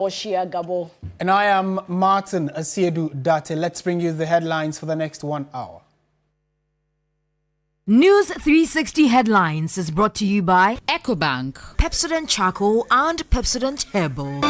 Oshia Gabo. And I am Martin Asiedu Date. Let's bring you the headlines for the next 1 hour. News360 Headlines is brought to you by EcoBank, Pepsodent Charcoal and Pepsodent Herbal.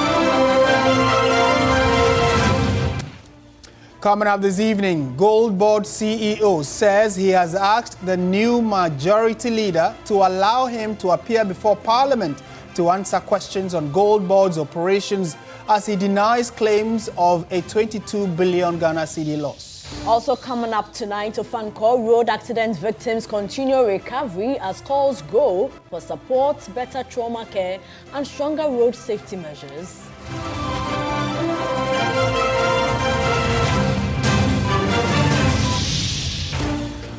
Coming up this evening, Gold Board CEO says he has asked the new majority leader to allow him to appear before Parliament to answer questions on Gold Board's operations as he denies claims of a 22 billion Ghana cedi loss. Also coming up tonight, to Fanco, road accident victims continue recovery as calls grow for support, better trauma care and stronger road safety measures.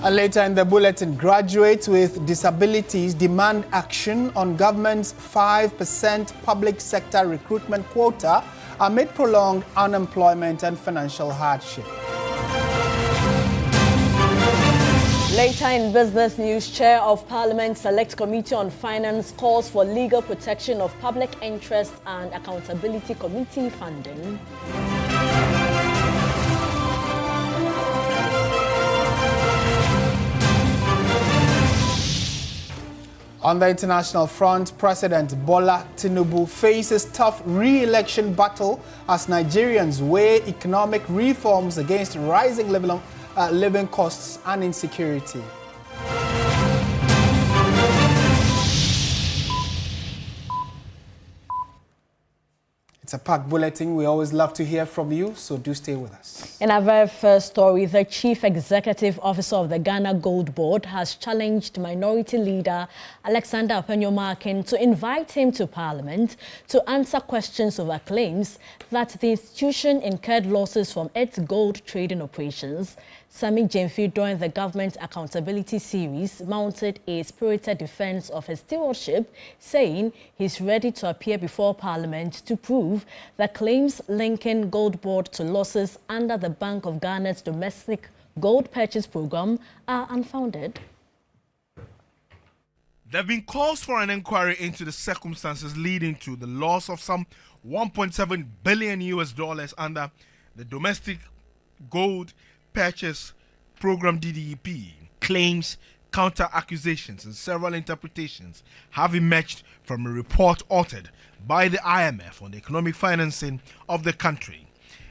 And later in the bulletin, graduates with disabilities demand action on government's 5% public sector recruitment quota amid prolonged unemployment and financial hardship. Later in business news, Chair of Parliament Select Committee on Finance calls for legal protection of public interest and accountability committee funding. On the international front, President Bola Tinubu faces tough re-election battle as Nigerians weigh economic reforms against rising living costs and insecurity. It's a packed bulletin. We always love to hear from you, so do stay with us. In our very first story, the Chief Executive Officer of the Ghana Gold Board has challenged Minority Leader Alexander Apenyomarkin to invite him to Parliament to answer questions over claims that the institution incurred losses from its gold trading operations. Sami Jemfi, during the government accountability series, mounted a spirited defense of his stewardship, saying he's ready to appear before Parliament to prove that claims linking Gold Board to losses under the Bank of Ghana's domestic gold purchase program are unfounded. There have been calls for an inquiry into the circumstances leading to the loss of some $1.7 billion under the domestic gold purchase program DDEP. Claims, counter-accusations and several interpretations have emerged from a report authored by the IMF on the economic financing of the country.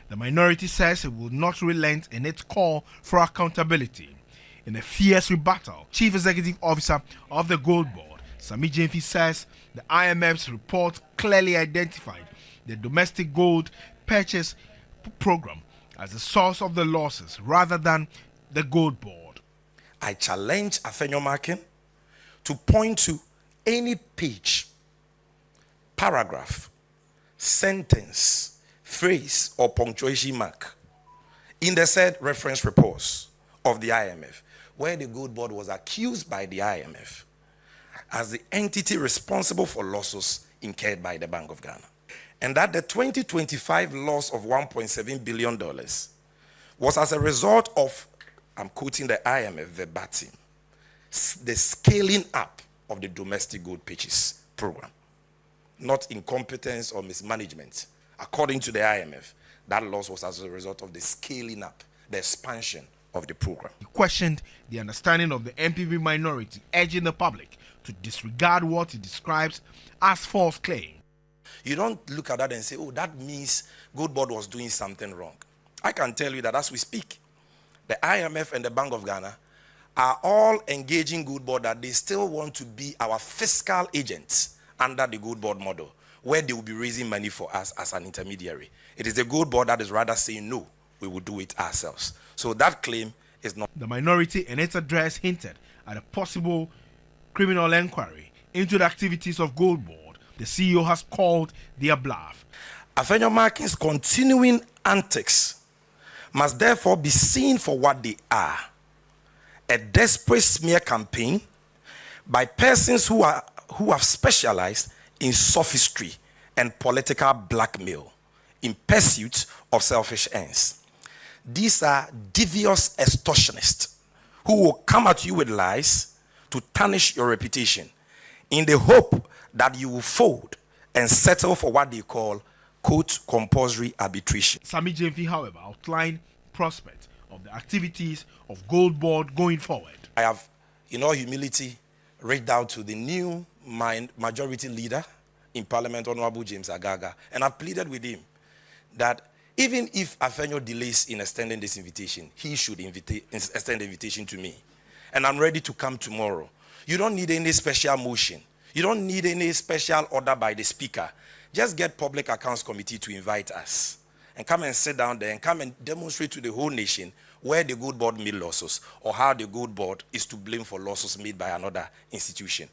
The minority says it will not relent in its call for accountability. In a fierce rebuttal, Chief Executive Officer of the Gold Board, Sami Jemfi, says the IMF's report clearly identified the domestic gold purchase program as the source of the losses rather than the Gold Board. I challenge Apenyomarkin to point to any page, paragraph, sentence, phrase, or punctuation mark in the said reference reports of the IMF where the Gold Board was accused by the IMF as the entity responsible for losses incurred by the Bank of Ghana. And that the 2025 loss of $1.7 billion was as a result of, I'm quoting the IMF verbatim, the scaling up of the domestic gold purchase program, not incompetence or mismanagement. According to the IMF, that loss was as a result of the scaling up, the expansion of the program. He questioned the understanding of the MPP minority, urging the public to disregard what he describes as false claims. You don't look at that and say, oh, that means Gold Board was doing something wrong. I can tell you that as we speak, the IMF and the Bank of Ghana are all engaging Gold Board that they still want to be our fiscal agents under the Gold Board model, where they will be raising money for us as an intermediary. It is the Gold Board that is rather saying, no, we will do it ourselves. So that claim is not. The minority in its address hinted at a possible criminal inquiry into the activities of Gold Board. The CEO has called their bluff. Apenyomarkin's continuing antics must therefore be seen for what they are: a desperate smear campaign by persons who have specialized in sophistry and political blackmail in pursuit of selfish ends. These are devious extortionists who will come at you with lies to tarnish your reputation in the hope that you will fold and settle for what they call quote, compulsory arbitration. Sammy Jemfi, however, outlined prospects of the activities of Gold Board going forward. I have, in all humility, reached out to the new majority leader in Parliament, Honorable James Agaga, and I've pleaded with him that even if Afenyo delays in extending this invitation, he should extend the invitation to me. And I'm ready to come tomorrow. You don't need any special motion. You don't need any special order by the Speaker. Just get Public Accounts Committee to invite us and come and sit down there and come and demonstrate to the whole nation where the Gold Board made losses or how the Gold Board is to blame for losses made by another institution.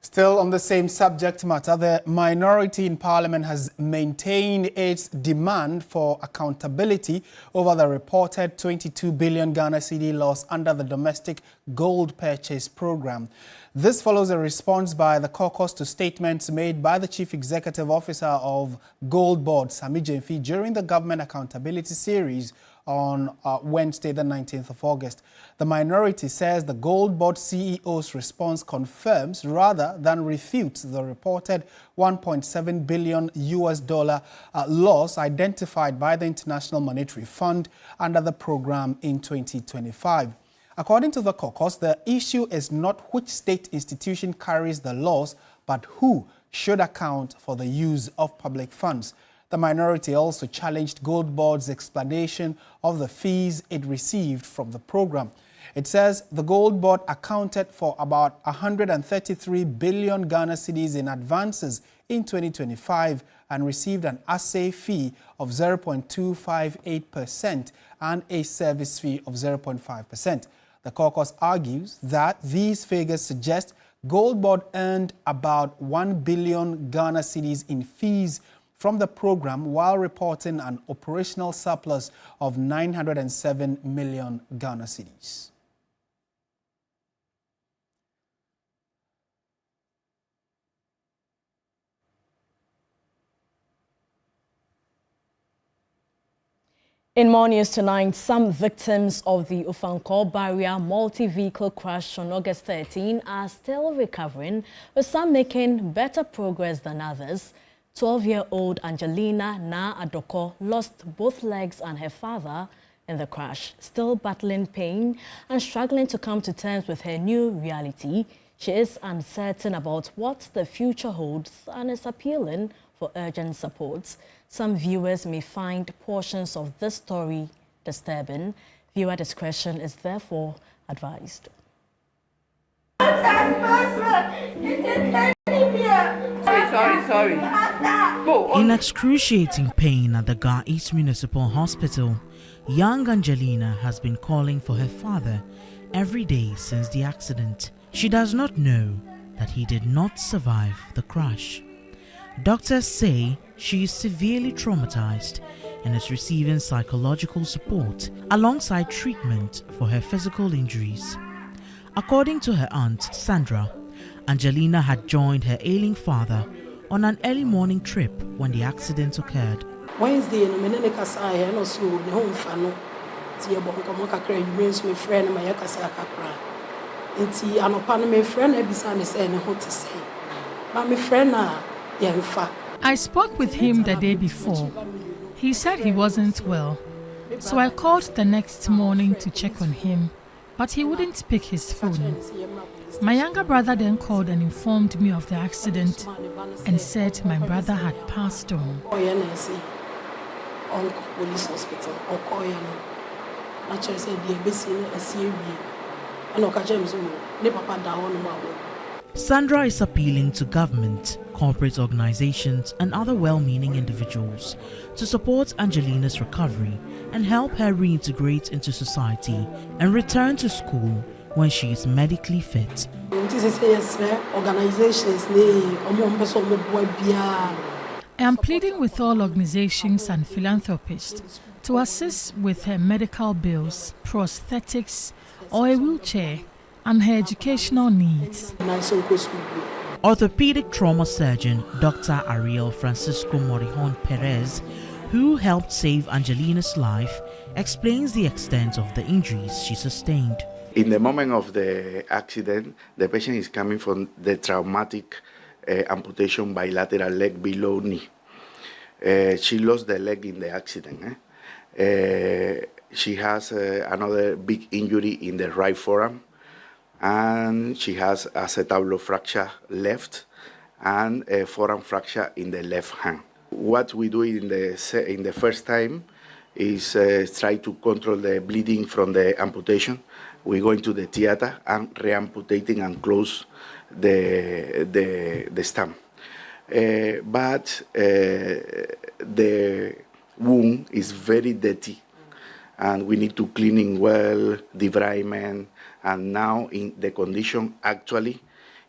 Still on the same subject matter, the minority in Parliament has maintained its demand for accountability over the reported 22 billion Ghana cedi loss under the domestic gold purchase program. This follows a response by the caucus to statements made by the Chief Executive Officer of Gold Board, Sammy Jemfi, during the Government Accountability Series on Wednesday, the 19th of August. The minority says the Gold Board CEO's response confirms rather than refutes the reported $1.7 billion loss identified by the International Monetary Fund under the program in 2025. According to the caucus, the issue is not which state institution carries the loss, but who should account for the use of public funds. The minority also challenged Gold Board's explanation of the fees it received from the program. It says the Gold Board accounted for about 133 billion Ghana cedis in advances in 2025 and received an assay fee of 0.258% and a service fee of 0.5%. The caucus argues that these figures suggest Gold Board earned about 1 billion Ghana cedis in fees from the program while reporting an operational surplus of 907 million Ghana cedis. In more news tonight, some victims of the Ufankor Barrier multi-vehicle crash on August 13 are still recovering, with some making better progress than others. 12-year-old Angelina Na Adoko lost both legs and her father in the crash. Still battling pain and struggling to come to terms with her new reality, she is uncertain about what the future holds and is appealing for urgent support. Some viewers may find portions of this story disturbing. Viewer discretion is therefore advised. Sorry. In excruciating pain at the Ga East Municipal Hospital, young Angelina has been calling for her father every day since the accident. She does not know that he did not survive the crash. Doctors say she is severely traumatized and is receiving psychological support alongside treatment for her physical injuries. According to her aunt, Sandra, Angelina had joined her ailing father on an early morning trip when the accident occurred. Wednesday, I also the home fano. Tia bonko kakra remains my friend my yakasa kakra. Nti anopa no my friend ebisa ne say ne ho te say. But my friend na yemfa. I spoke with him the day before. He said he wasn't well. So I called the next morning to check on him, but he wouldn't pick his phone. My younger brother then called and informed me of the accident and said my brother had passed on. Police hospital or naturally said Sandra is appealing to government, corporate organizations and other well-meaning individuals to support Angelina's recovery and help her reintegrate into society and return to school when she is medically fit. I am pleading with all organizations and philanthropists to assist with her medical bills, prosthetics, or a wheelchair, and her educational needs. Orthopedic trauma surgeon Dr. Ariel Francisco Morihon Perez, who helped save Angelina's life, explains the extent of the injuries she sustained. In the moment of the accident, the patient is coming from the traumatic amputation bilateral leg below knee. She lost the leg in the accident. She has another big injury in the right forearm, and she has a acetabulum fracture left and a forearm fracture in the left hand. What we do in the first time is try to control the bleeding from the amputation. We go into the theater and re-amputating and close the stump. But the wound is very dirty, and we need to cleaning well, debridement, and now in the condition actually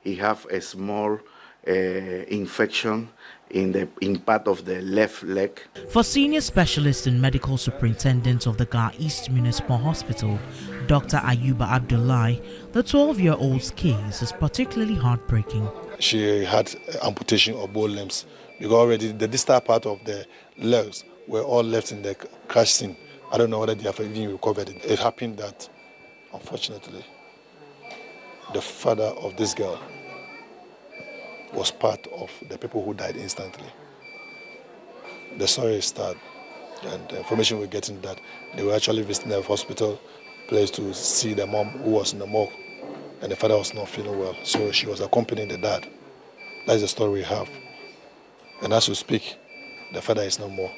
he have a small infection in part of the left leg. For senior specialist and medical superintendent of the Gar East Municipal Hospital, Dr. Ayuba Abdullahi, the 12-year-old's case is particularly heartbreaking. She had amputation of both limbs because already the distal part of the legs were all left in the crash scene. I don't know whether they have even recovered it. It happened that, unfortunately, the father of this girl was part of the people who died instantly. The story is sad, and the information we're getting that they were actually visiting the hospital place to see the mom who was in the morgue, and the father was not feeling well, so she was accompanying the dad. That's the story we have. And as we speak, the father is no more.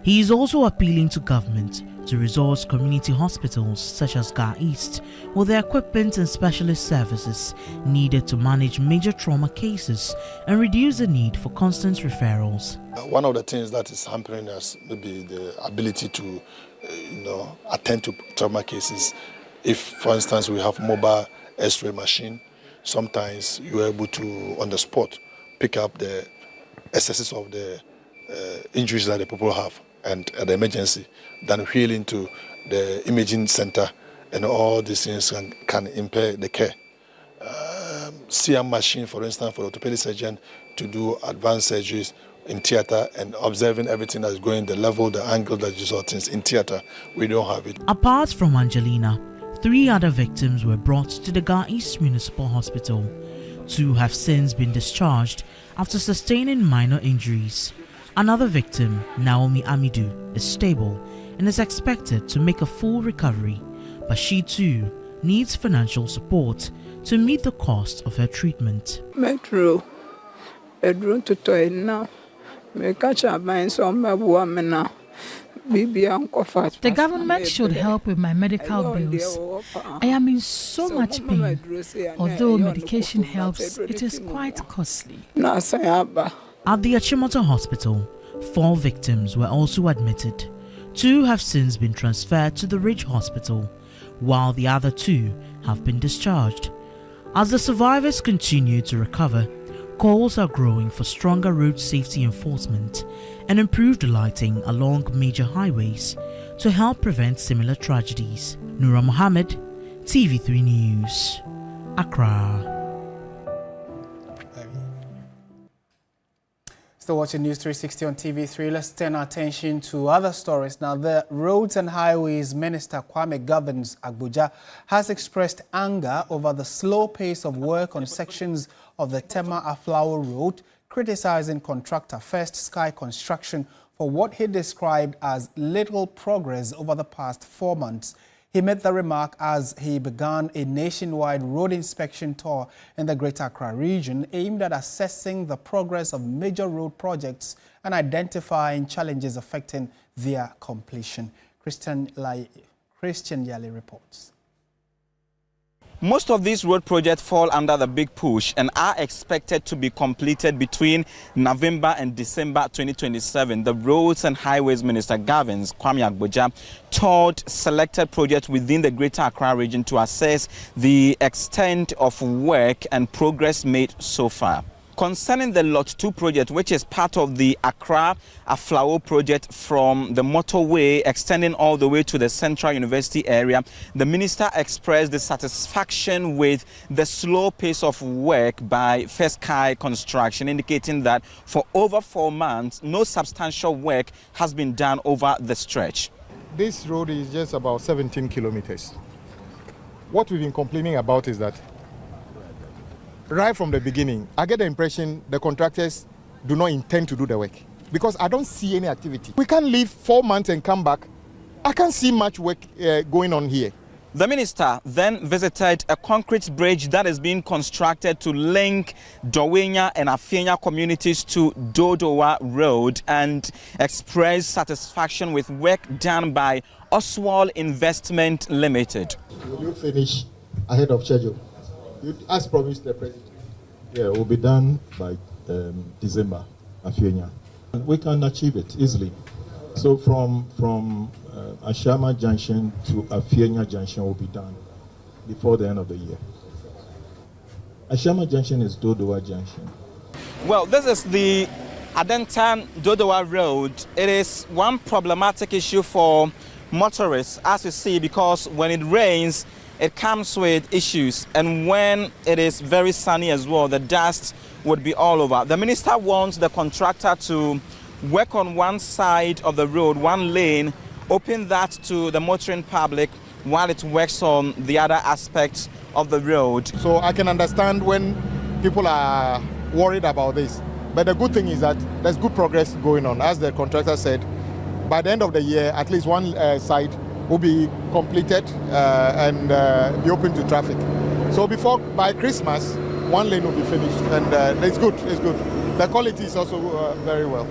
He is also appealing to government to resource community hospitals such as Gar East with the equipment and specialist services needed to manage major trauma cases and reduce the need for constant referrals. One of the things that is hampering us may be the ability to attend to trauma cases. If, for instance, we have mobile X-ray machine, sometimes you are able to, on the spot, pick up the excesses of the injuries that the people have and at the emergency, then wheel into the imaging center, and all these things can impair the care. CM machine, for instance, for orthopedic surgeon to do advanced surgeries in theater and observing everything that's going, the level, the angle, that you saw things in theater, we don't have it. Apart from Angelina, 3 other victims were brought to the Gar East Municipal Hospital. 2 have since been discharged after sustaining minor injuries. Another victim, Naomi Amidu, is stable and is expected to make a full recovery, but she too needs financial support to meet the cost of her treatment. Metro, bedroom to toy now. Me catch a mine some woman now. The government should help with my medical bills. I am in so much pain. Although medication helps, it is quite costly. At the Achimota Hospital, 4 victims were also admitted. 2 have since been transferred to the Ridge Hospital, while the other 2 have been discharged. As the survivors continue to recover, calls are growing for stronger road safety enforcement and improved lighting along major highways to help prevent similar tragedies. Noura Mohammed, TV3 News, Accra. Still watching News 360 on TV3. Let's turn our attention to other stories. Now, the Roads and Highways Minister Kwame Govins Agboja has expressed anger over the slow pace of work on sections of the Tema-Aflao Road, criticizing contractor First Sky Construction for what he described as little progress over the past 4 months. He made the remark as he began a nationwide road inspection tour in the Greater Accra region aimed at assessing the progress of major road projects and identifying challenges affecting their completion. Christian Yali reports. Most of these road projects fall under the big push and are expected to be completed between November and December 2027. The Roads and Highways Minister Govins Kwame Agboja toured selected projects within the Greater Accra region to assess the extent of work and progress made so far. Concerning the Lot 2 project, which is part of the Accra-Aflao project from the motorway extending all the way to the Central University area, the minister expressed dissatisfaction with the slow pace of work by First Sky Construction, indicating that for over 4 months, no substantial work has been done over the stretch. This road is just about 17 kilometers. What we've been complaining about is that Right from the beginning, I get the impression the contractors do not intend to do the work because I don't see any activity. We can't leave 4 months and come back. I can't see much work going on here. The minister then visited a concrete bridge that is being constructed to link Dowenya and Afenya communities to Dodowa Road and expressed satisfaction with work done by Oswald Investment Limited. Will you finish ahead of schedule? As promised, the president. Yeah, it will be done by December, Afenya. We can achieve it easily. So from Ashama Junction to Afenya Junction will be done before the end of the year. Ashama Junction is Dodowa Junction. Well, this is the Adentan Dodowa Road. It is one problematic issue for motorists, as you see, because when it rains, it comes with issues. And when it is very sunny as well, the dust would be all over. The minister wants the contractor to work on one side of the road, one lane, open that to the motoring public while it works on the other aspects of the road. So I can understand when people are worried about this. But the good thing is that there's good progress going on. As the contractor said, by the end of the year, at least one side will be completed and be open to traffic. So by Christmas, one lane will be finished, and it's good. The quality is also very well.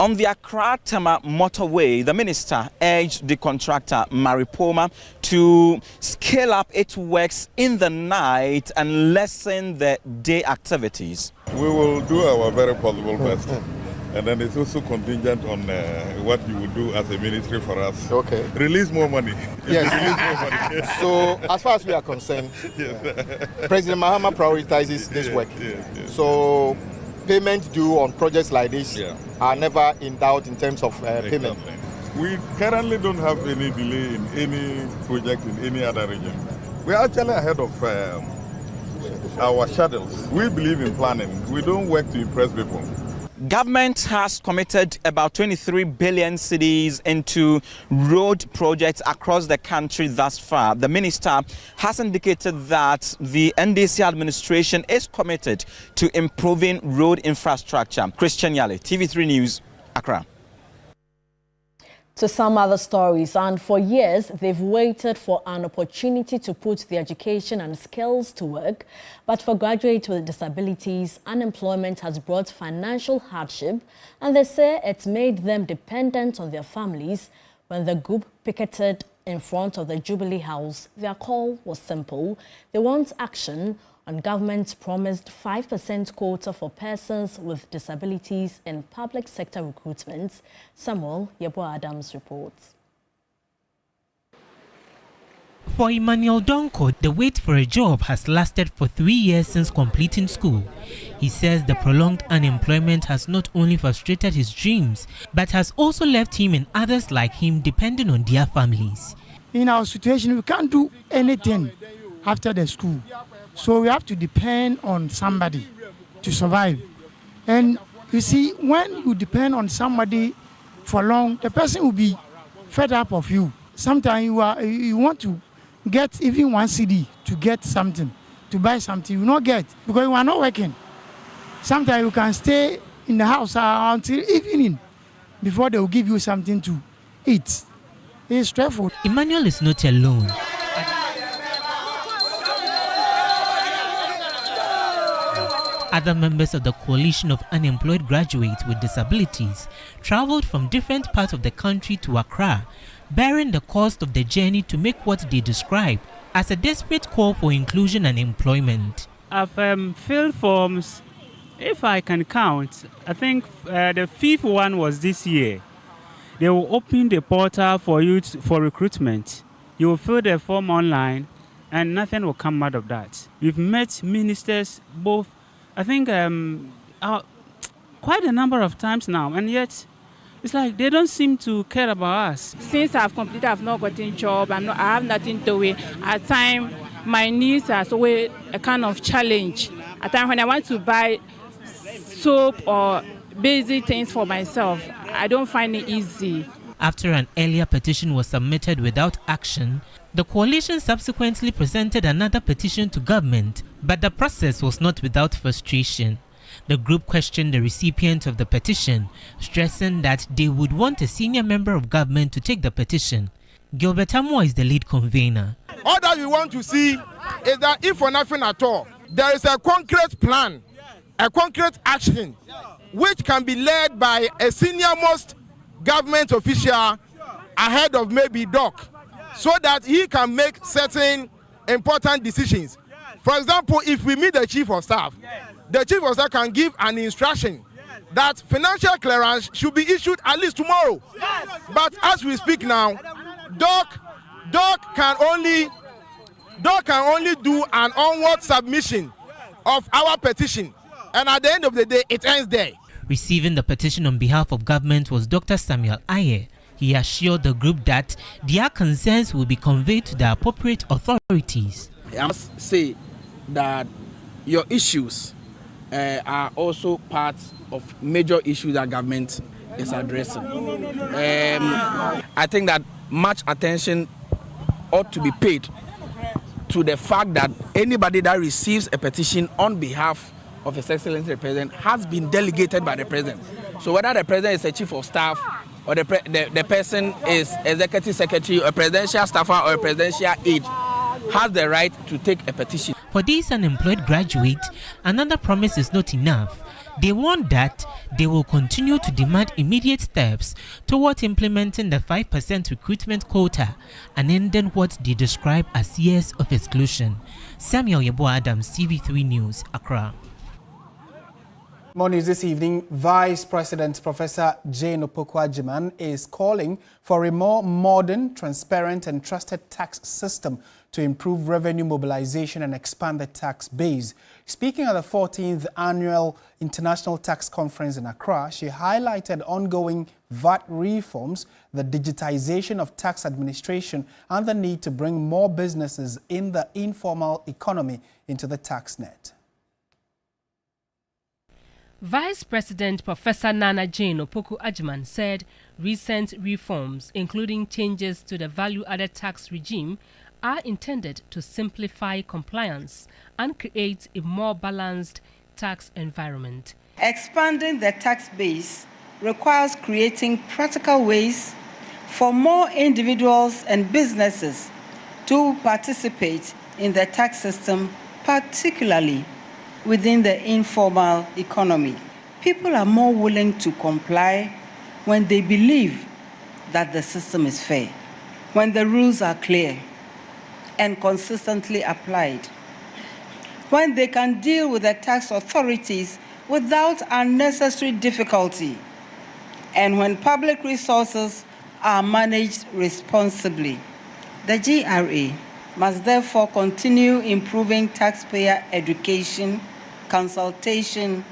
On the Accra-Tema motorway, the minister urged the contractor, Maripoma, to scale up its works in the night and lessen the day activities. We will do our very possible best. And then it's also contingent on what you will do as a ministry for us. Okay. Release more money. Yes. Release more money. So as far as we are concerned, yes. President Mahama prioritizes this work. Yes. So payments due on projects like this are never in doubt in terms of payment. We currently don't have any delay in any project in any other region. We are actually ahead of our schedules. We believe in planning. We don't work to impress people. Government has committed about 23 billion cedis into road projects across the country thus far. The minister has indicated that the NDC administration is committed to improving road infrastructure. Christian Yale, TV3 News, Accra. To some other stories, and for years they've waited for an opportunity to put their education and skills to work. But for graduates with disabilities, unemployment has brought financial hardship, and they say it's made them dependent on their families. When the group picketed in front of the Jubilee House, their call was simple. They want action on government's promised 5% quota for persons with disabilities in public sector recruitment. Samuel Yebo Adams reports. For Emmanuel Donko, the wait for a job has lasted for 3 years since completing school. He says the prolonged unemployment has not only frustrated his dreams, but has also left him and others like him depending on their families. In our situation, we can't do anything after the school. So we have to depend on somebody to survive. And you see, when you depend on somebody for long, the person will be fed up of you. Sometimes you want to get even 1 CD to get something, to buy something, you will not get because you are not working. Sometimes you can stay in the house until evening before they will give you something to eat. It's stressful. Emmanuel is not alone. Other members of the coalition of unemployed graduates with disabilities traveled from different parts of the country to Accra, bearing the cost of the journey to make what they describe as a desperate call for inclusion and employment. I've filled forms, if I can count, I think the 5th one was this year. They will open the portal for youth for recruitment. You will fill the form online and nothing will come out of that. We've met ministers both, I think quite a number of times now, and yet it's like they don't seem to care about us. Since I've completed, I've not gotten a job, I have nothing to do. At times, my needs are always a kind of challenge. At times when I want to buy soap or basic things for myself, I don't find it easy. After an earlier petition was submitted without action, the coalition subsequently presented another petition to government, But the process was not without frustration. The group questioned the recipient of the petition, stressing that they would want a senior member of government to take the petition. Gilbert Amwa is the lead convener. All that we want to see is that if for nothing at all, there is a concrete plan, a concrete action, which can be led by a senior-most government official ahead of maybe DOC, so that he can make certain important decisions. For example, if we meet the chief of staff, the chief of staff can give an instruction that financial clearance should be issued at least tomorrow. But as we speak now, DOC can only do an onward submission of our petition, and at the end of the day, it ends there. Receiving the petition on behalf of government was Dr. Samuel Aye. He assured the group that their concerns will be conveyed to the appropriate authorities. I must say that your issues are also part of major issues that government is addressing. I think that much attention ought to be paid to the fact that anybody that receives a petition on behalf of His Excellency the President has been delegated by the President. So whether the President is a chief of staff or the person is executive secretary or presidential staffer or a presidential aide, has the right to take a petition. For these unemployed graduates, another promise is not enough. They want that they will continue to demand immediate steps towards implementing the 5% recruitment quota and ending what they describe as years of exclusion. Samuel Yebo Adams, TV3 News, Accra. More news this evening. Vice President Professor Jane Opoku-Agyeman is calling for a more modern, transparent and trusted tax system to improve revenue mobilization and expand the tax base. Speaking at the 14th Annual International Tax Conference in Accra, she highlighted ongoing VAT reforms, the digitization of tax administration and the need to bring more businesses in the informal economy into the tax net. Vice President Professor Nana Jane Opoku-Agyeman said recent reforms, including changes to the value-added tax regime, are intended to simplify compliance and create a more balanced tax environment. Expanding the tax base requires creating practical ways for more individuals and businesses to participate in the tax system, particularly within the informal economy. People are more willing to comply when they believe that the system is fair, when the rules are clear and consistently applied, when they can deal with the tax authorities without unnecessary difficulty, and when public resources are managed responsibly. The GRA must therefore continue improving taxpayer education, consultation,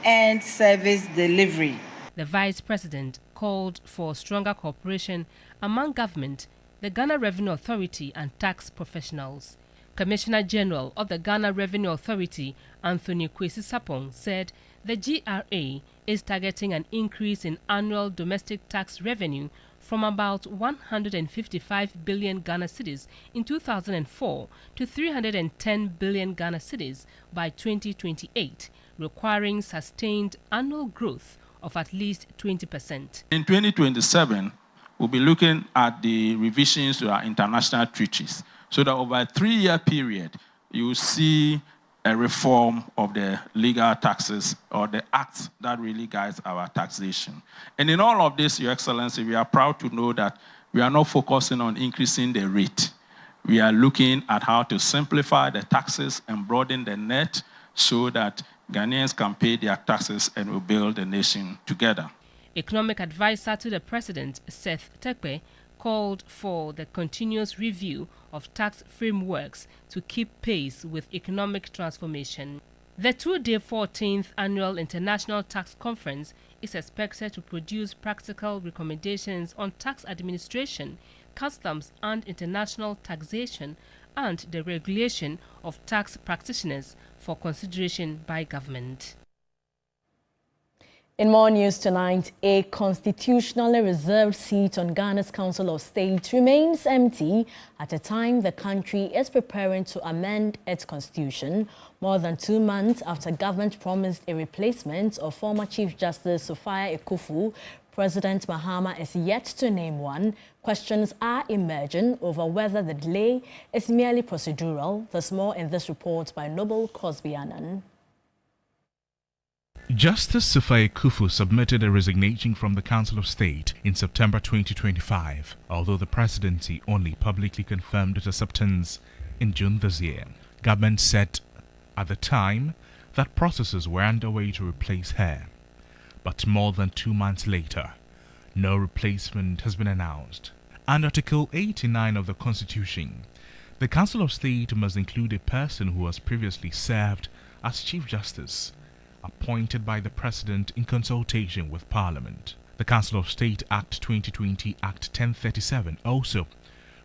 and service delivery. The Vice President called for stronger cooperation among government, the Ghana Revenue Authority and tax professionals. Commissioner General of the Ghana Revenue Authority, Anthony Kwesi Sapong, said the GRA is targeting an increase in annual domestic tax revenue from about 155 billion Ghana cedis in 2004 to 310 billion Ghana cedis by 2028, requiring sustained annual growth of at least 20%. In 2027, we'll be looking at the revisions to our international treaties, so that over a 3-year period, you will see a reform of the legal taxes or the acts that really guides our taxation. And in all of this, Your Excellency, we are proud to know that we are not focusing on increasing the rate. We are looking at how to simplify the taxes and broaden the net so that Ghanaians can pay their taxes and will build the nation together. Economic advisor to the President, Seth Tekpe, called for the continuous review of tax frameworks to keep pace with economic transformation. The 2-day 14th Annual International Tax Conference is expected to produce practical recommendations on tax administration, customs and international taxation, and the regulation of tax practitioners for consideration by government. In more news tonight, a constitutionally reserved seat on Ghana's Council of State remains empty at a time the country is preparing to amend its constitution. More than 2 months after government promised a replacement of former Chief Justice Sophia Ekufu, President Mahama is yet to name one. Questions are emerging over whether the delay is merely procedural. There's more in this report by Noble Cosby Annan. Justice Sophia Ekufu submitted a resignation from the Council of State in September 2025, although the presidency only publicly confirmed its acceptance in June this year. Government said at the time that processes were underway to replace her. But more than 2 months later, no replacement has been announced. Under Article 89 of the Constitution, the Council of State must include a person who has previously served as Chief Justice, appointed by the President in consultation with Parliament. The Council of State Act 2020 Act 1037 also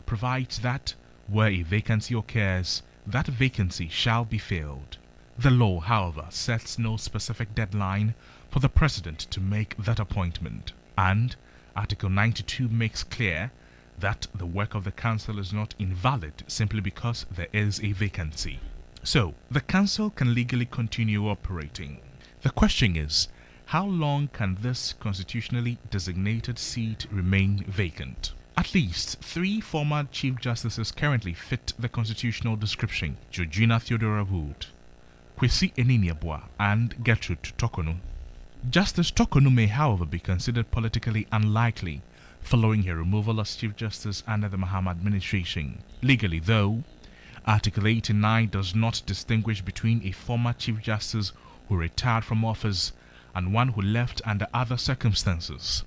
provides that where a vacancy occurs, that vacancy shall be filled. The law, however, sets no specific deadline for the President to make that appointment, and Article 92 makes clear that the work of the Council is not invalid simply because there is a vacancy. So, the Council can legally continue operating. The question is, how long can this constitutionally designated seat remain vacant? At least 3 former Chief Justices currently fit the constitutional description: Georgina Theodora Wood, Kwesi Eniniabwa, and Gertrude Tokonu. Justice Tokonu may, however, be considered politically unlikely following her removal as Chief Justice under the Mahama administration. Legally, though, Article 89 does not distinguish between a former Chief Justice who retired from office and one who left under other circumstances.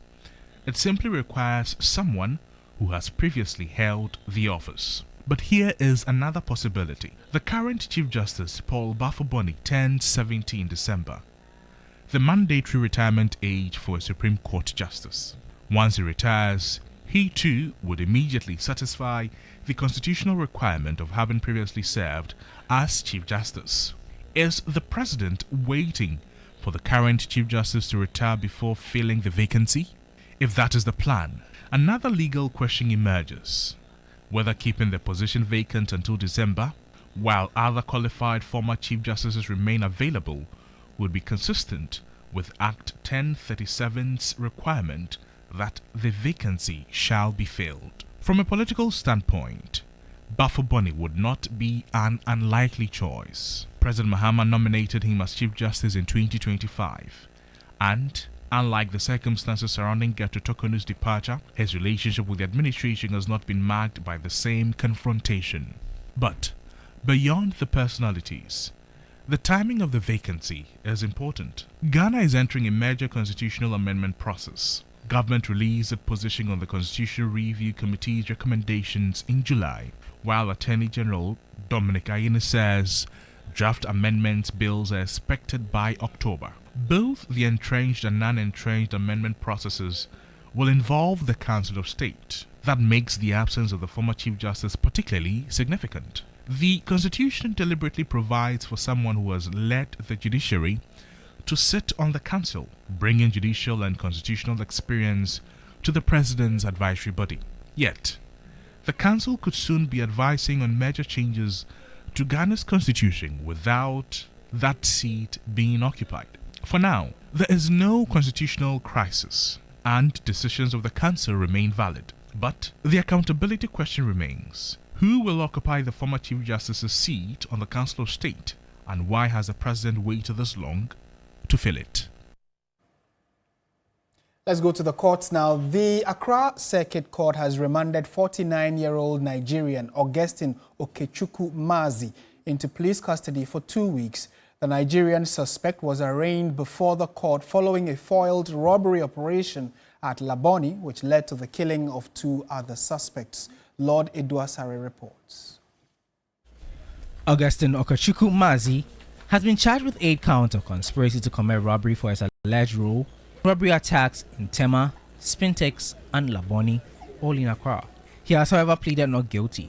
It simply requires someone who has previously held the office. But here is another possibility. The current Chief Justice, Paul Bafo-Boni, turned 70 in December, the mandatory retirement age for a Supreme Court Justice. Once he retires, he too would immediately satisfy the constitutional requirement of having previously served as Chief Justice. Is the President waiting for the current Chief Justice to retire before filling the vacancy? If that is the plan, another legal question emerges: whether keeping the position vacant until December, while other qualified former Chief Justices remain available, would be consistent with Act 1037's requirement that the vacancy shall be filled. From a political standpoint, Bafo-Boni would not be an unlikely choice. President Mahama nominated him as Chief Justice in 2025, and unlike the circumstances surrounding Gertrude Tokonu's departure, his relationship with the administration has not been marked by the same confrontation. But beyond the personalities, the timing of the vacancy is important. Ghana is entering a major constitutional amendment process. Government released its position on the Constitutional Review Committee's recommendations in July, while Attorney General Dominic Ayine says draft amendment bills are expected by October. Both the entrenched and non-entrenched amendment processes will involve the Council of State. That makes the absence of the former Chief Justice particularly significant. The Constitution deliberately provides for someone who has led the judiciary to sit on the Council, bringing judicial and constitutional experience to the President's advisory body. Yet, the Council could soon be advising on major changes to Ghana's constitution without that seat being occupied. For now, there is no constitutional crisis, and decisions of the Council remain valid. But the accountability question remains: who will occupy the former Chief Justice's seat on the Council of State, and why has the President waited this long to fill it? Let's go to the courts now. The Accra Circuit Court has remanded 49-year-old Nigerian Augustine Okechukwu Mazi into police custody for 2 weeks. The Nigerian suspect was arraigned before the court following a foiled robbery operation at Laboni, which led to the killing of 2 other suspects. Lord Eduasare reports. Augustine Okechukwu Mazi has been charged with 8 counts of conspiracy to commit robbery for his alleged role robbery attacks in Tema, Spintex, and Laboni, all in Accra. He has, however, pleaded not guilty.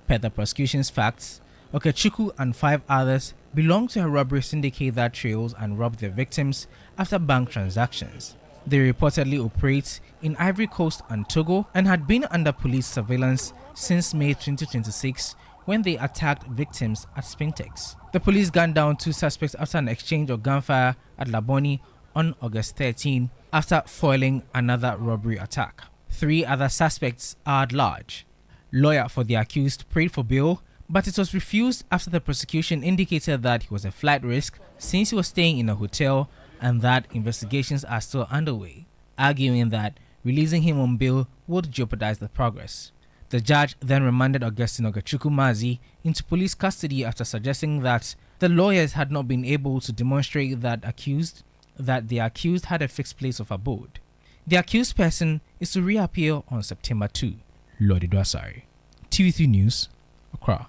Per the prosecution's facts, Okechukwu and 5 others belonged to a robbery syndicate that trails and robbed their victims after bank transactions. They reportedly operate in Ivory Coast and Togo and had been under police surveillance since May 2026 when they attacked victims at Spintex. The police gunned down 2 suspects after an exchange of gunfire at Laboni on August 13 after foiling another robbery attack. 3 other suspects are at large. Lawyer for the accused prayed for bail, but it was refused after the prosecution indicated that he was a flight risk since he was staying in a hotel and that investigations are still underway, arguing that releasing him on bail would jeopardize the progress. The judge then remanded Augustine Ogachukwumazi into police custody after suggesting that the lawyers had not been able to demonstrate that the accused had a fixed place of abode. The accused person is to reappear on September 2. Lodi Dwasari, TV3 News, Accra.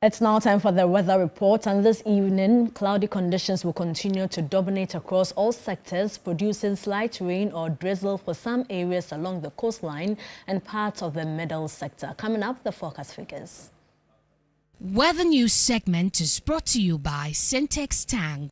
It's now time for the weather report, and this evening, cloudy conditions will continue to dominate across all sectors, producing slight rain or drizzle for some areas along the coastline and parts of the middle sector. Coming up, the forecast figures. Weather News segment is brought to you by Syntex Tang.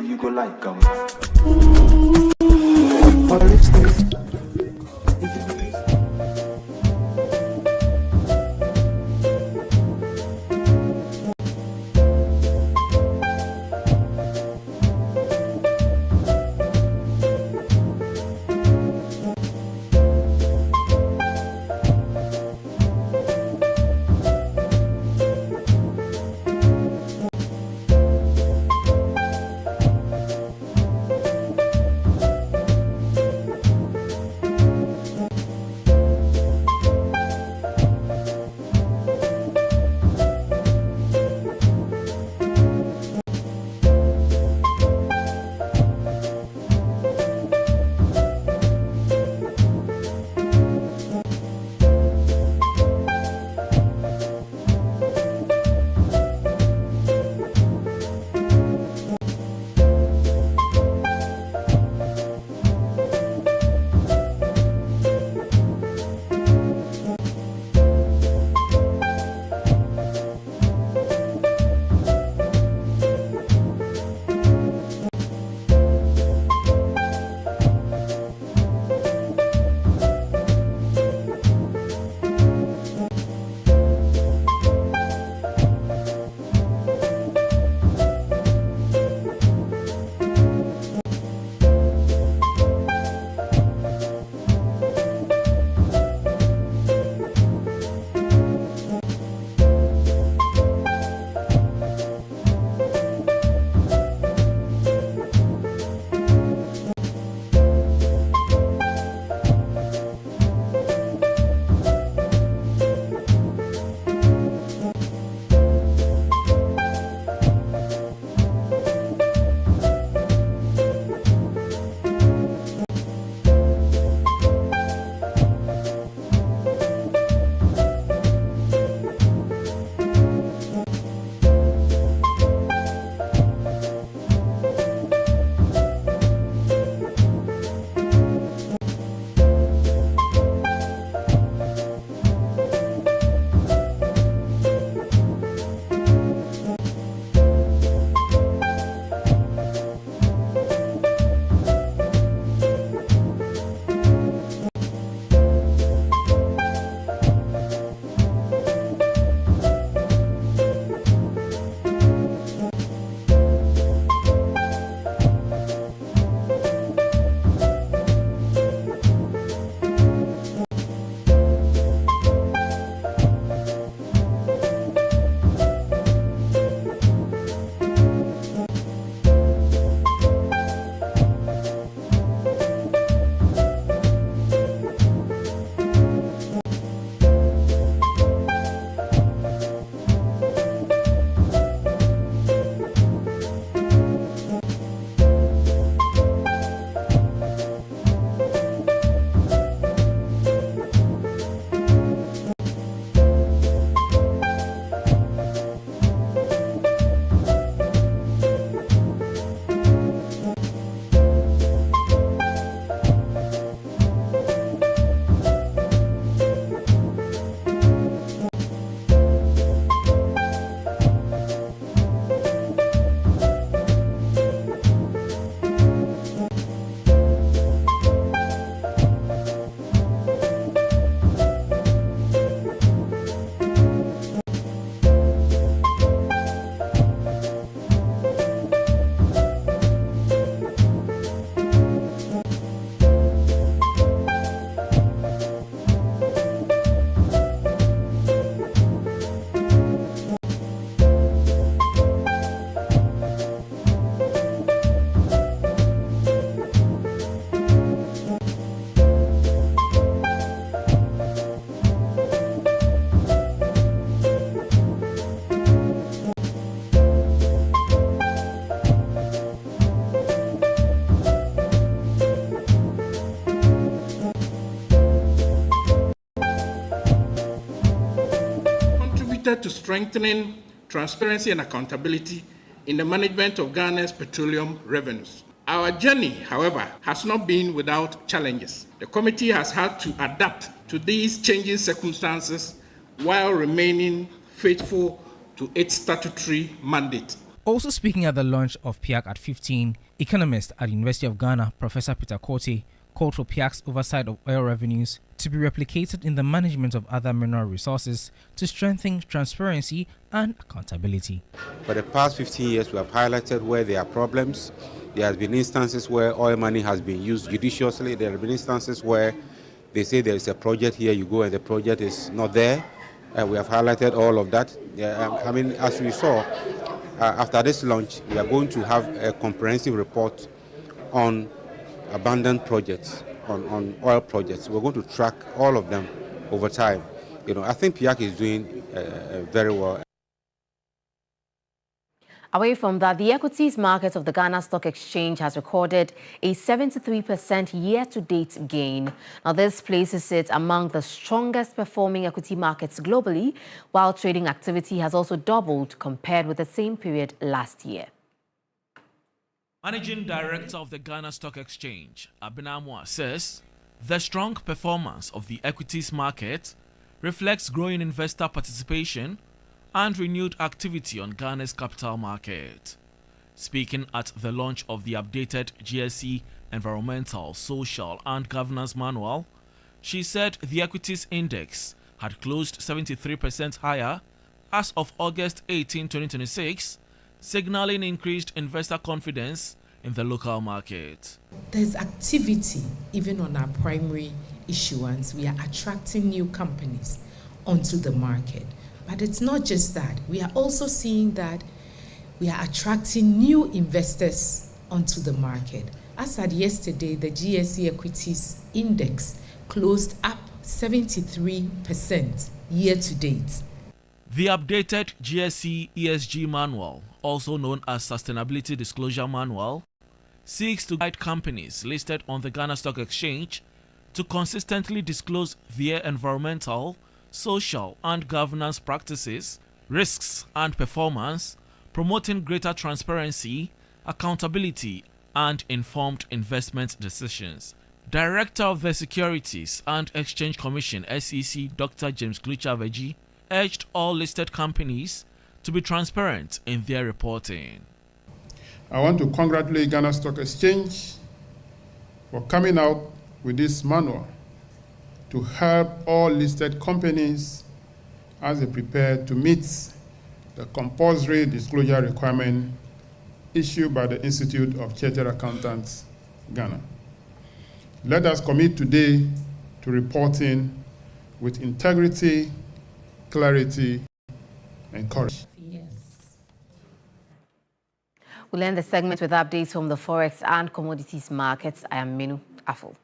You go like committed to strengthening transparency and accountability in the management of Ghana's petroleum revenues. Our journey, however, has not been without challenges. The committee has had to adapt to these changing circumstances while remaining faithful to its statutory mandate. Also speaking at the launch of PIAC at 15, economist at the University of Ghana, Professor Peter Korte, called for PIAC's oversight of oil revenues to be replicated in the management of other mineral resources to strengthen transparency and accountability. For the past 15 years, we have highlighted where there are problems. There have been instances where oil money has been used judiciously. There have been instances where they say there is a project here, you go and the project is not there. We have highlighted all of that. As we saw, after this launch, we are going to have a comprehensive report on abandoned projects, on oil projects. We're going to track all of them over time. I think PIAC is doing very well. Away from that, the equities market of the Ghana Stock Exchange has recorded a 73% year-to-date gain. Now, this places it among the strongest performing equity markets globally, while trading activity has also doubled compared with the same period last year. Managing Director of the Ghana Stock Exchange, Abinamwa, says the strong performance of the equities market reflects growing investor participation and renewed activity on Ghana's capital market. Speaking at the launch of the updated GSE Environmental, Social and Governance Manual, she said the equities index had closed 73% higher as of August 18, 2026, signaling increased investor confidence in the local market. There's activity even on our primary issuance. We are attracting new companies onto the market. But it's not just that. We are also seeing that we are attracting new investors onto the market. As at yesterday, the GSE Equities Index closed up 73% year to date. The updated GSE ESG Manual, also known as Sustainability Disclosure Manual, seeks to guide companies listed on the Ghana Stock Exchange to consistently disclose their environmental, social and governance practices, risks and performance, promoting greater transparency, accountability and informed investment decisions. Director of the Securities and Exchange Commission SEC, Dr. James Klucha-Veji, urged all listed companies to be transparent in their reporting. I want to congratulate Ghana Stock Exchange for coming out with this manual to help all listed companies as they prepare to meet the compulsory disclosure requirement issued by the Institute of Chartered Accountants, Ghana. Let us commit today to reporting with integrity, clarity, and courage. We'll end the segment with updates from the Forex and commodities markets. I am Minu Afo.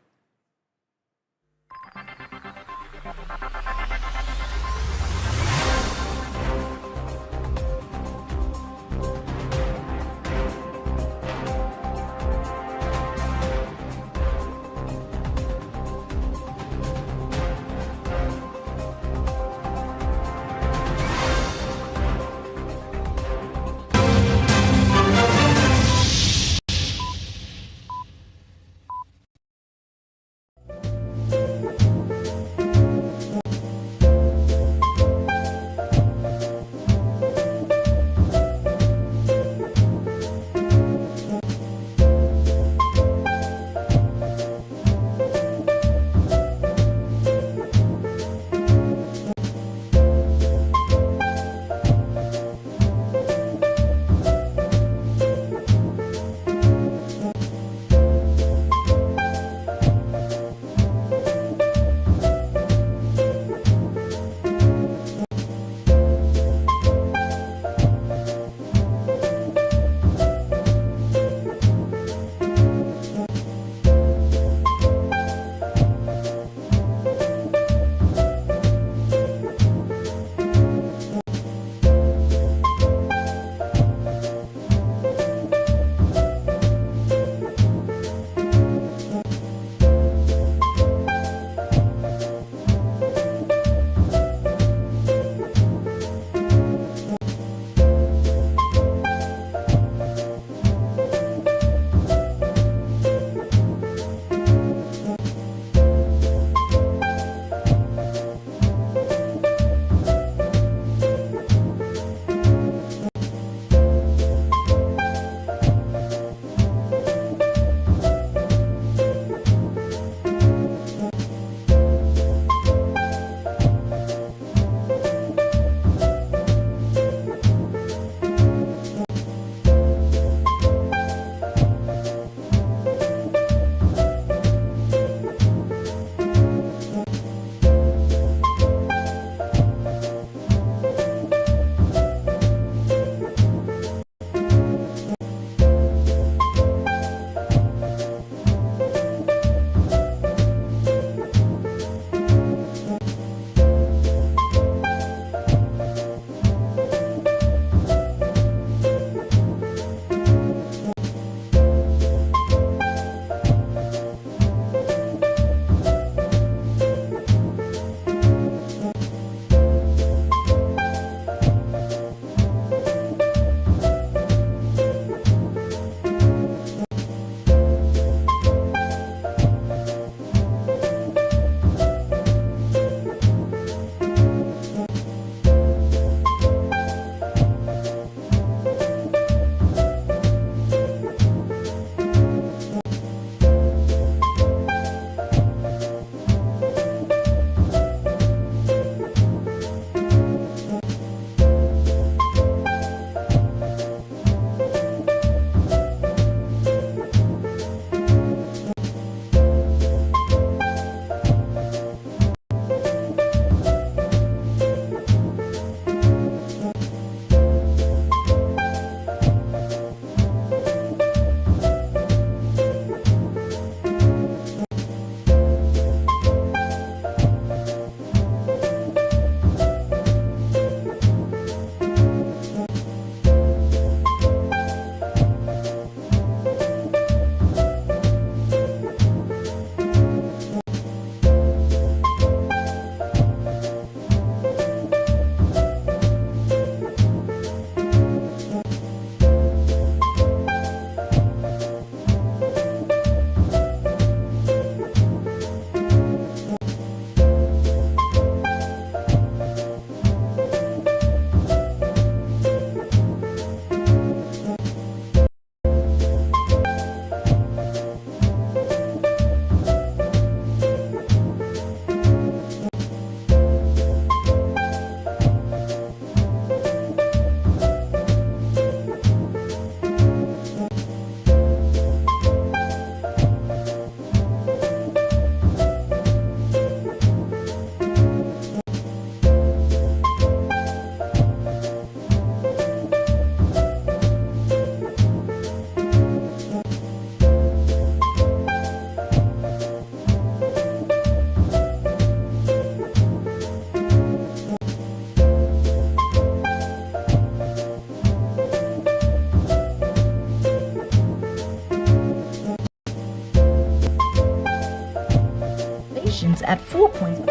positions at 4 points.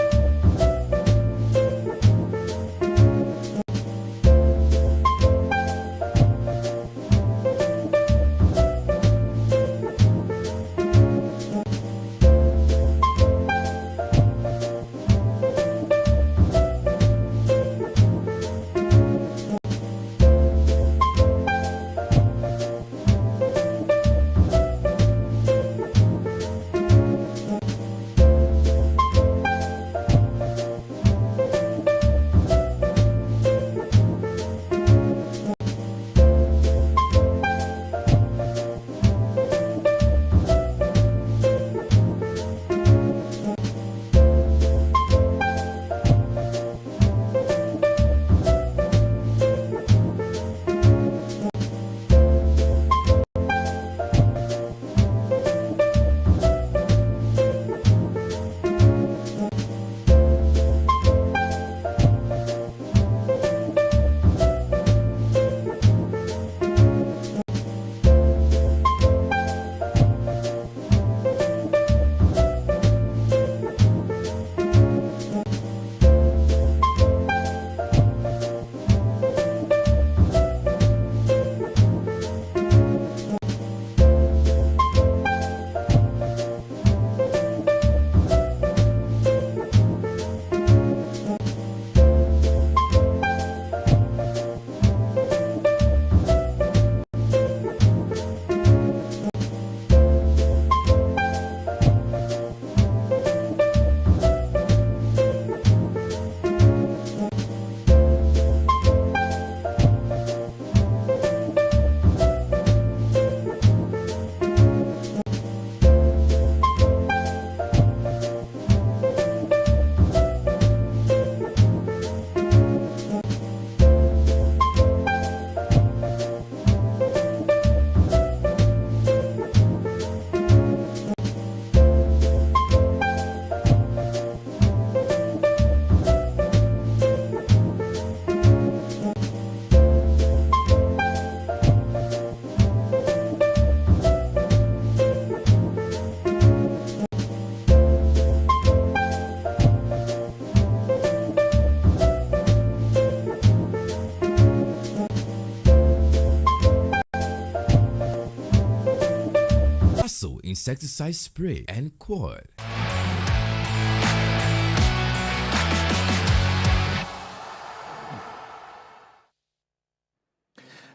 Insecticide spray and quad.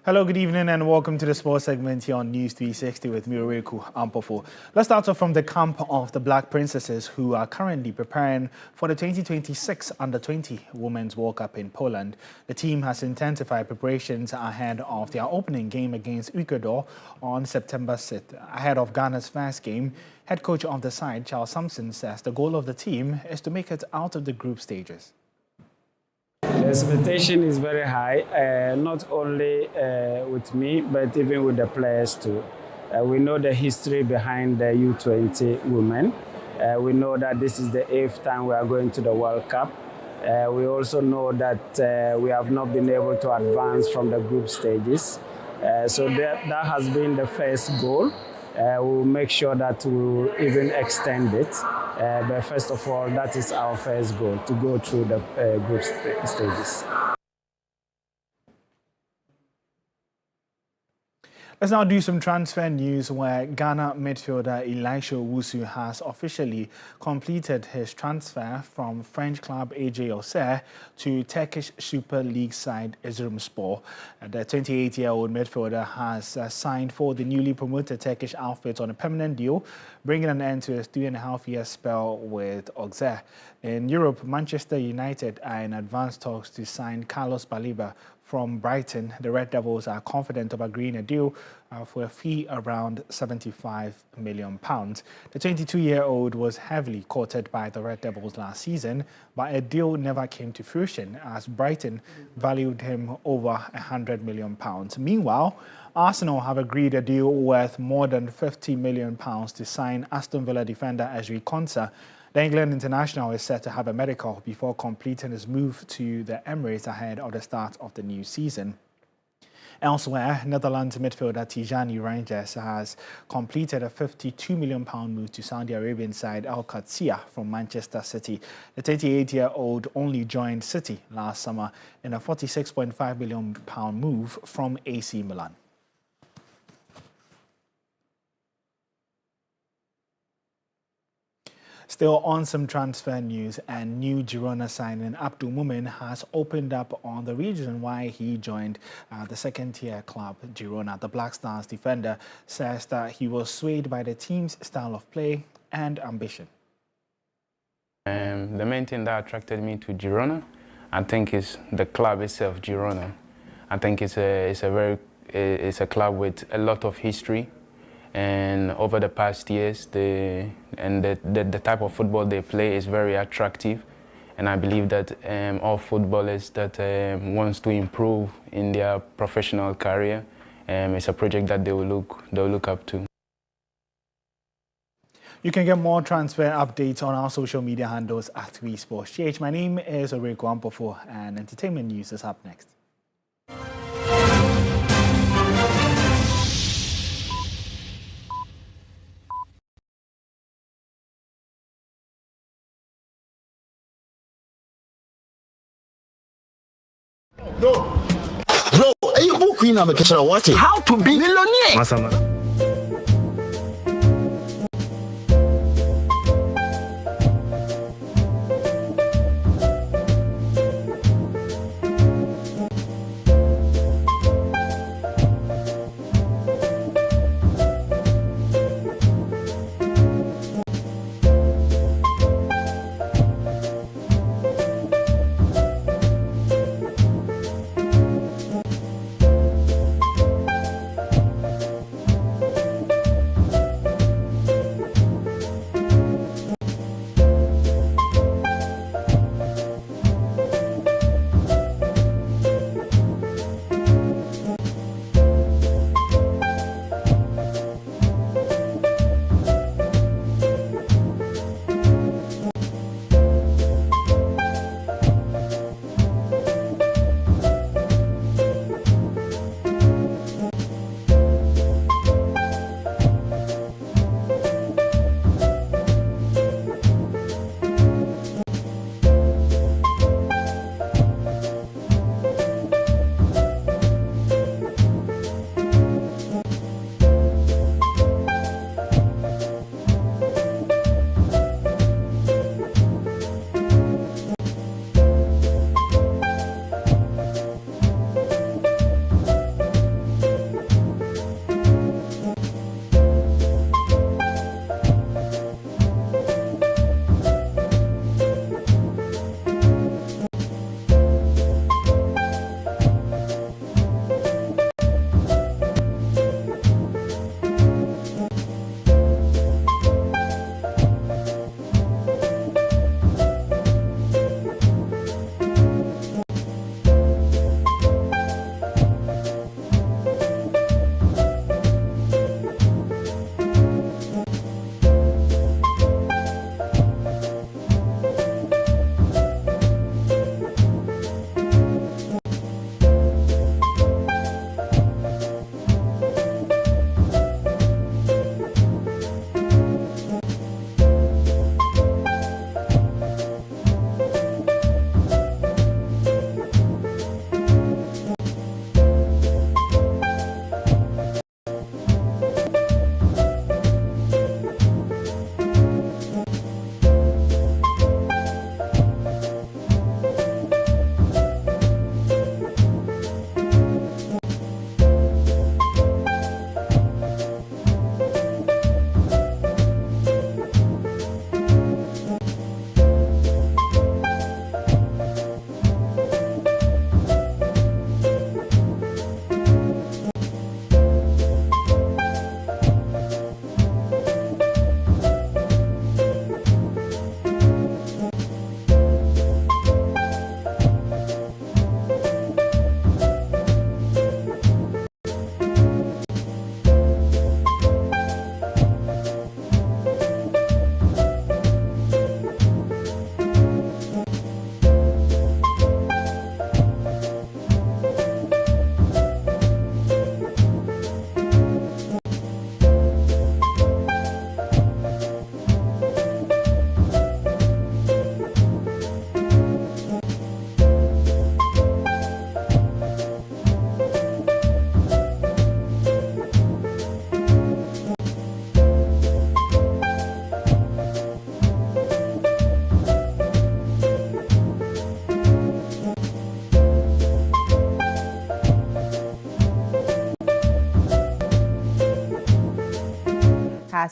Hello, good evening, and welcome to the sports segment here on News 360 with Mireku Ampofo. Let's start off from the camp of the Black Princesses, who are currently preparing for the 2026 Under-20 Women's World Cup in Poland. The team has intensified preparations ahead of their opening game against Ecuador on September 6th. Ahead of Ghana's first game, head coach of the side, Charles Sampson, says the goal of the team is to make it out of the group stages. The expectation is very high, not only with me, but even with the players too. We know the history behind the U20 women. We know that this is the 8th time we are going to the World Cup. We also know that we have not been able to advance from the group stages. So that has been the first goal. We'll make sure that we'll even extend it. But first of all, that is our first goal, to go through the group stages. Let's now do some transfer news where Ghana midfielder Elisha Owusu has officially completed his transfer from French club AJ Auxerre to Turkish Super League side Erzurumspor. The 28-year-old midfielder has signed for the newly promoted Turkish outfit on a permanent deal, bringing an end to his 3.5-year spell with Auxerre. In Europe, Manchester United are in advanced talks to sign Carlos Baleba from Brighton. The Red Devils are confident of agreeing a deal for a fee around £75 million. The 22-year-old was heavily courted by the Red Devils last season, but a deal never came to fruition as Brighton valued him over £100 million. Meanwhile, Arsenal have agreed a deal worth more than £50 million to sign Aston Villa defender Ezri Konsa. The England international is set to have a medical before completing his move to the Emirates ahead of the start of the new season. Elsewhere, Netherlands midfielder Tijani Rangers has completed a £52 million move to Saudi Arabian side Al Qadsiya from Manchester City. The 38-year-old only joined City last summer in a £46.5 million move from AC Milan. Still on some transfer news, and new Girona signing Abdul Mumin has opened up on the reason why he joined the second-tier club Girona. The Black Stars defender says that he was swayed by the team's style of play and ambition. The main thing that attracted me to Girona, I think, is the club itself, Girona. I think it's a club with a lot of history. And over the past years, the type of football they play is very attractive, and I believe that all footballers that wants to improve in their professional career, it's a project that they'll look up to. You can get more transfer updates on our social media handles at WeSportsGH. My name is Oreko Ampofo, and entertainment news is up next. Bro, you book in on the how to be millionaire.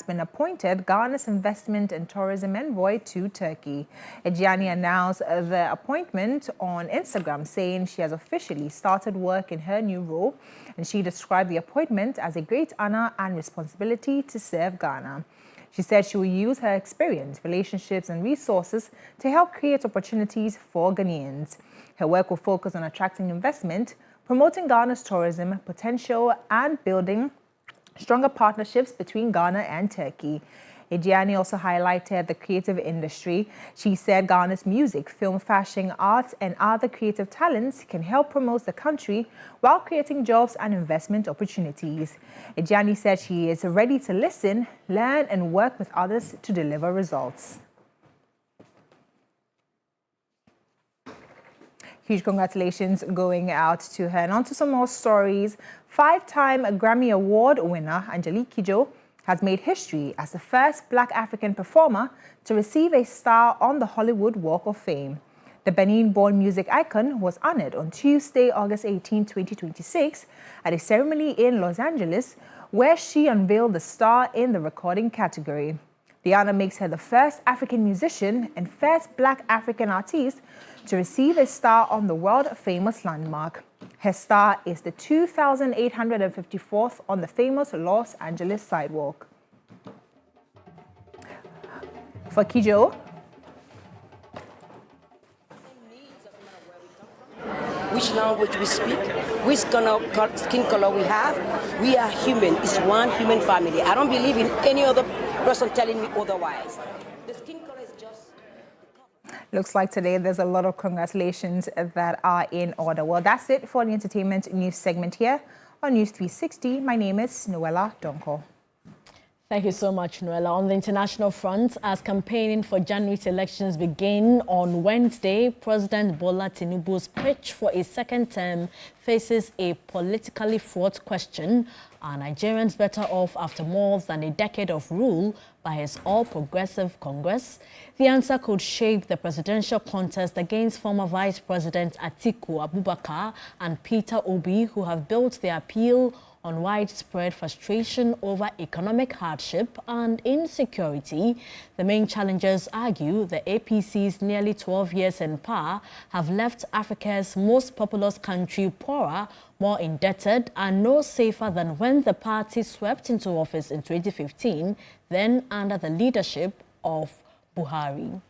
been appointed Ghana's investment and tourism envoy to Turkey. Ejiani announced the appointment on Instagram, saying she has officially started work in her new role, and she described the appointment as a great honor and responsibility to serve Ghana. She said she will use her experience, relationships, and resources to help create opportunities for Ghanaians. Her work will focus on attracting investment, promoting Ghana's tourism potential, and building stronger partnerships between Ghana and Turkey. Ejiani also highlighted the creative industry. She said Ghana's music, film, fashion, arts, and other creative talents can help promote the country while creating jobs and investment opportunities. Ejiani said she is ready to listen, learn, and work with others to deliver results. Huge congratulations going out to her. And on to some more stories. 5-time Grammy Award winner Angelique Kidjo has made history as the first Black African performer to receive a star on the Hollywood Walk of Fame. The Benin-born music icon was honored on Tuesday, August 18, 2026, at a ceremony in Los Angeles, where she unveiled the star in the recording category. The honor makes her the first African musician and first Black African artist to receive a star on the world-famous landmark. Her star is the 2,854th on the famous Los Angeles sidewalk. For Kidjo, which language we speak, which skin color we have, we are human. It's one human family. I don't believe in any other person telling me otherwise. The skin color is just... Looks like today there's a lot of congratulations that are in order. Well, that's it for the entertainment news segment here on News 360. My name is Noella Donko. Thank you so much, Noella. On the international front, as campaigning for January's elections begin on Wednesday, President Bola Tinubu's pitch for a second term faces a politically fraught question. Are Nigerians better off after more than a decade of rule by his all-progressive Congress? The answer could shape the presidential contest against former Vice President Atiku Abubakar and Peter Obi, who have built their appeal on widespread frustration over economic hardship and insecurity. The main challengers argue the APC's nearly 12 years in power have left Africa's most populous country poorer, more indebted, and no safer than when the party swept into office in 2015, then under the leadership of Buhari.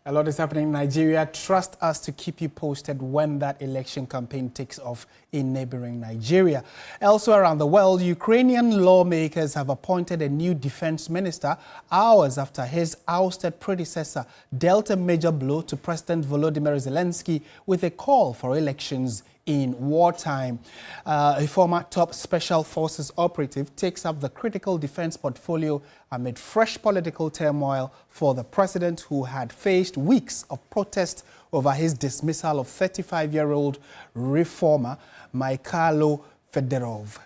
A lot is happening in Nigeria. Trust us to keep you posted when that election campaign takes off in neighboring Nigeria. Elsewhere around the world, Ukrainian lawmakers have appointed a new defense minister hours after his ousted predecessor dealt a major blow to President Volodymyr Zelensky with a call for elections in wartime. A former top special forces operative takes up the critical defense portfolio amid fresh political turmoil for the president, who had faced weeks of protest over his dismissal of 35-year-old reformer Mikhailo Fedorov.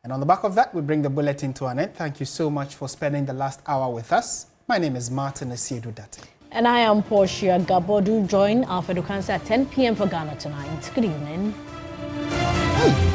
And on the back of that, we bring the bulletin to an end. Thank you so much for spending the last hour with us. My name is Martin Esiedudate. And I am Portia Gabodu. Join Alfredo Kansa at 10 p.m. for Ghana Tonight. Good evening. Hey.